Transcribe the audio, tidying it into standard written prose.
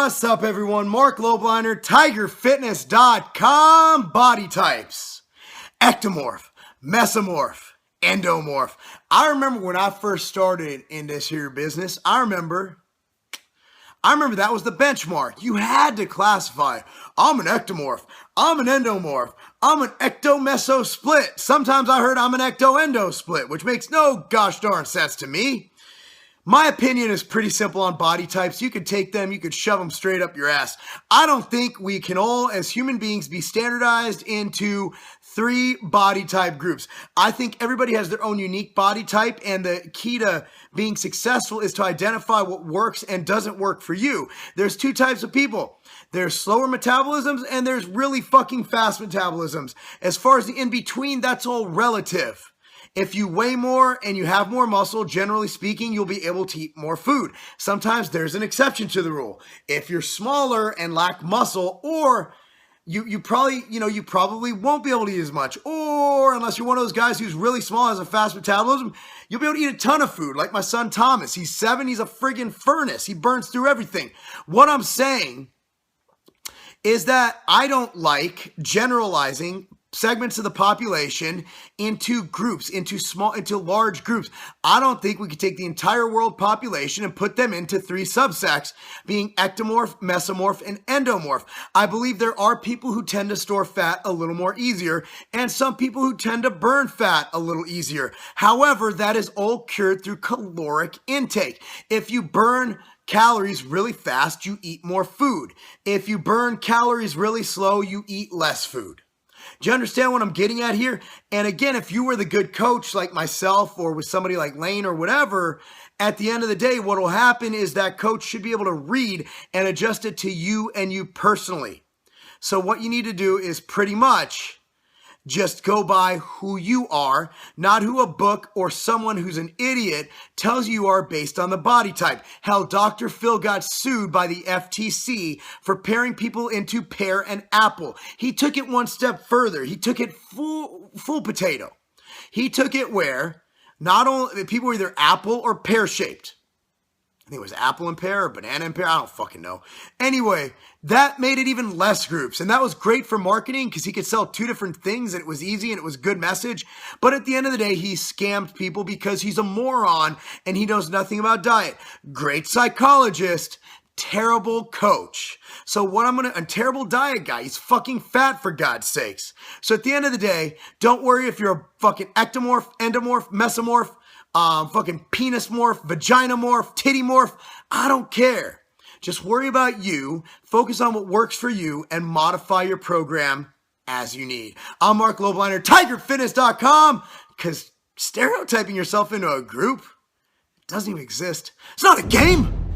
What's up, everyone? Marc Lobliner, TigerFitness.com. Body types: Ectomorph, Mesomorph, Endomorph. I remember when I first started in this here business, I remember that was the benchmark. You had to classify. I'm an ectomorph. I'm an endomorph. I'm an ecto-meso split. Sometimes I heard I'm an ecto-endo split, which makes no gosh darn sense to me. My opinion is pretty simple on body types. You could take them, you could shove them straight up your ass. I don't think we can all, as human beings, be standardized into 3 body type groups. I think everybody has their own unique body type, and the key to being successful is to identify what works and doesn't work for you. There's 2 types of people. There's slower metabolisms and there's really fucking fast metabolisms. As far as the in-between, that's all relative. If you weigh more and you have more muscle, generally speaking, you'll be able to eat more food. Sometimes there's an exception to the rule. If you're smaller and lack muscle, or you probably won't be able to eat as much, or unless you're one of those guys who's really small, has a fast metabolism, you'll be able to eat a ton of food. Like my son Thomas, he's 7, he's a friggin' furnace. He burns through everything. What I'm saying is that I don't like generalizing segments of the population into groups, into large groups. I don't think we could take the entire world population and put them into 3 subsects, being ectomorph, mesomorph, and endomorph. I believe there are people who tend to store fat a little more easier, and some people who tend to burn fat a little easier. However, that is all cured through caloric intake. If you burn calories really fast, you eat more food. If you burn calories really slow, you eat less food. Do you understand what I'm getting at here? And again, if you were the good coach like myself or with somebody like Lane or whatever, at the end of the day, what will happen is that coach should be able to read and adjust it to you and you personally. So what you need to do is pretty much just go by who you are, not who a book or someone who's an idiot tells you are based on the body type. Hell, Dr. Phil got sued by the FTC for pairing people into pear and apple. He took it one step further. He took it full potato. He took it where not only people were either apple or pear shaped. I think it was apple and pear or banana and pear. I don't fucking know. Anyway, that made it even less groups. And that was great for marketing because he could sell 2 different things and it was easy and it was a good message. But at the end of the day, he scammed people because he's a moron and he knows nothing about diet. Great psychologist, terrible coach. So a terrible diet guy. He's fucking fat, for God's sakes. So at the end of the day, don't worry if you're a fucking ectomorph, endomorph, mesomorph, fucking penis morph, vagina morph, titty morph. I don't care. Just worry about you, focus on what works for you, and modify your program as you need. I'm Marc Lobliner, TigerFitness.com, because stereotyping yourself into a group doesn't even exist. It's not a game.